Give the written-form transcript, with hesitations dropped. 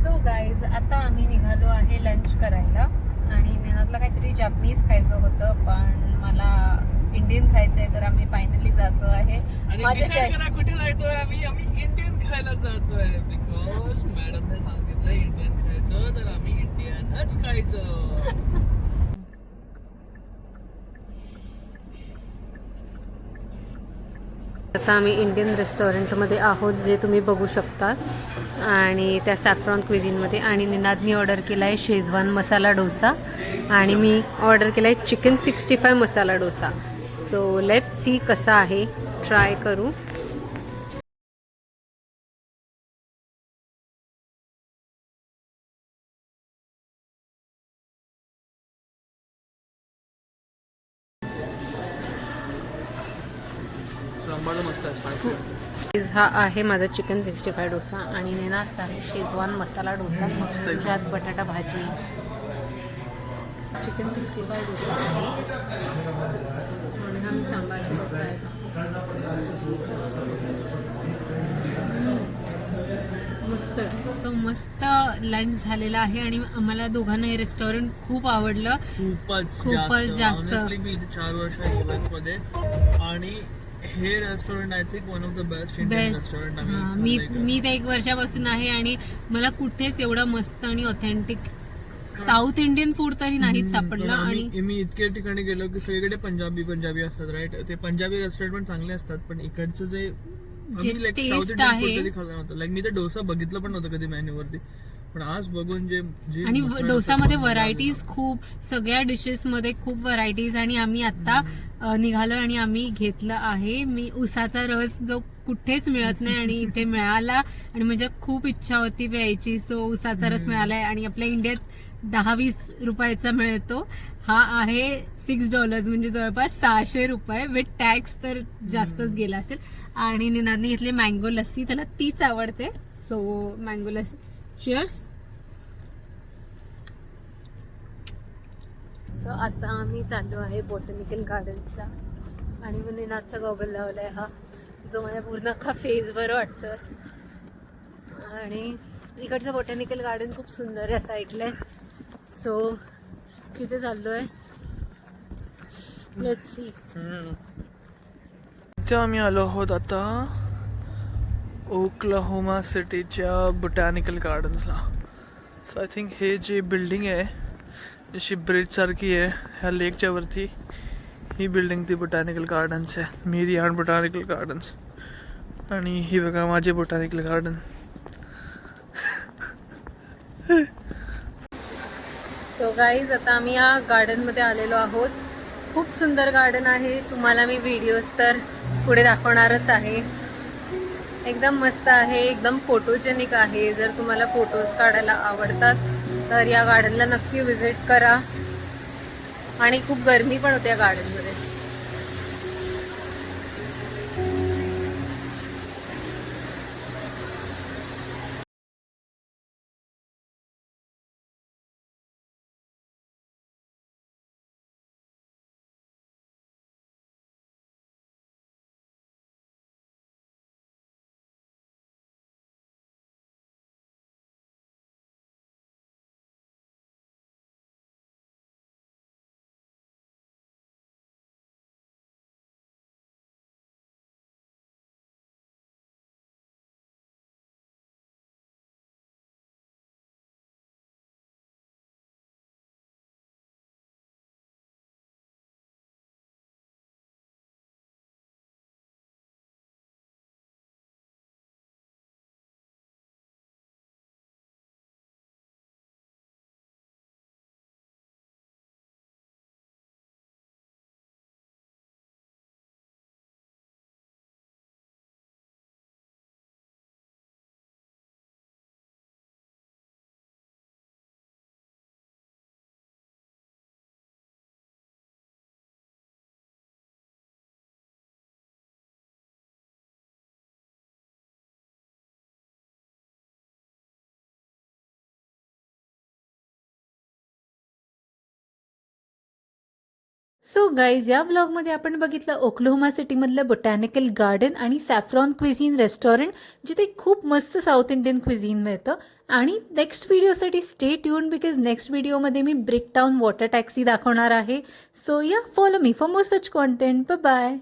So guys आता आम्ही निघालो आहे लंच करायला आणि नेनातला काहीतरी जॅपनीज खायचं होतं पण मला इंडियन खायचंय तर आम्ही फायनली जातो आहे. कुठे जातोय आम्ही इंडियन खायला जातोय बिकॉज मॅडमने सांगितलं इंडियन खायचं तर आम्ही इंडियनच खायचं. आता आम्ही इंडियन रेस्टॉरंटमध्ये आहोत जे तुम्ही बघू शकता आणि त्या सॅफ्रॉन क्विझिनमध्ये. आणि निनादनी ऑर्डर केला आहे शेजवान मसाला डोसा आणि मी ऑर्डर केला आहे chicken 65 masala dosa. So let's see कसा आहे, ट्राय करू. हा आहे माझा चिकन 65 डोसा आणि नेनाचा आहे शेजवान मसाला डोसा ज्यात बटाटा भाजी. चिकन 65 डोसा आणि हा मी सांबारचा डोसा आहे. मस्त तो मस्त लंच झालेला आहे आणि आम्हाला दोघांना हे रेस्टॉरंट खूप आवडलं. खूपच जास्त. मी इथे 4 वर्ष US मध्ये आणि हे restaurant I think one of the best Indian restaurant आहे. मी ते 1 वर्षापासून आहे आणि मला कुठेच एवढा मस्त आणि ऑथेंटिक साऊथ इंडियन फूड तरी नाहीच सापडलं. आणि मी इतक्या ठिकाणी गेलो की सगळीकडे पंजाबी असतात राईट. ते पंजाबी रेस्टॉरंट पण चांगले असतात पण इकडचं जे टेस्ट आहे कधी खाल्लं नव्हतं. लाईक मी ते डोसा बघितलं पण नव्हतं कधी मेन्यूवरती पण आज बघून जे आणि डोसामध्ये व्हरायटीज खूप, सगळ्या डिशेस मध्ये खूप व्हरायटीज. आणि आम्ही आता निघालो आणि आम्ही घेतलं आहे मी उसाचा रस जो कुठेच मिळत नाही आणि इथे मिळाला आणि म्हणजे खूप इच्छा होती प्यायची. सो उसाचा रस मिळालाय आणि आपल्या इंडियात 10-20 रुपयाचा मिळतो. हा आहे $6 म्हणजे जवळपास 600 रुपये विथ टॅक्स तर जास्तच गेला असेल. आणि निनादने घेतली मँगो लस्सी, त्याला तीच आवडते. So mango lassi, cheers. So आता आम्ही चाललो आहे बॉटॅनिकल गार्डनचा आणि मी निनादचा गॉगल लावलाय हा जो माझ्या पूर्ण अख्खा फेस बरं वाटतं. आणि इकडचं बॉटॅनिकल गार्डन खूप सुंदर आहे असं ऐकलंय. सो तिथे चाललोय. Let's see. आम्ही आलो आहोत आता ओक्लाहोमा सिटीच्या बोटॅनिकल गार्डन्सला. सो आय थिंक हे जे बिल्डिंग आहे जशी ब्रिज सारखी आहे ह्या लेकच्या वरती, ही बिल्डिंग ती बोटॅनिकल गार्डन्स आहे, मेरी बोटॅनिकल गार्डन्स. आणि ही बघा माझे बोटॅनिकल गार्डन. सो गाईज आता आम्ही या गार्डनमध्ये आलेलो आहोत. खूप सुंदर गार्डन आहे. तुम्हाला मी व्हिडिओज तर पुढे दाखवणारच आहे. एकदम मस्त आहे, एकदम फोटोजेनिक आहे. जर तुम्हाला फोटोज काढायला आवडतात तर या गार्डनला नक्की व्हिजिट करा. आणि खूप गरमी पण होते या गार्डनमध्ये. सो गाईज, या व्लॉगमध्ये आपण बघितलं ओक्लाहोमा सिटीमधलं बोटॅनिकल गार्डन आणि सॅफ्रॉन क्विझिन रेस्टॉरंट, जिथे खूप मस्त साऊथ इंडियन क्विझिन मिळतं. आणि नेक्स्ट व्हिडिओसाठी स्टे ट्यून, बिकॉज नेक्स्ट व्हिडिओमध्ये मी ब्रिक टाउन वॉटर टॅक्सी दाखवणार आहे. So yeah, follow me for more such content. Bye.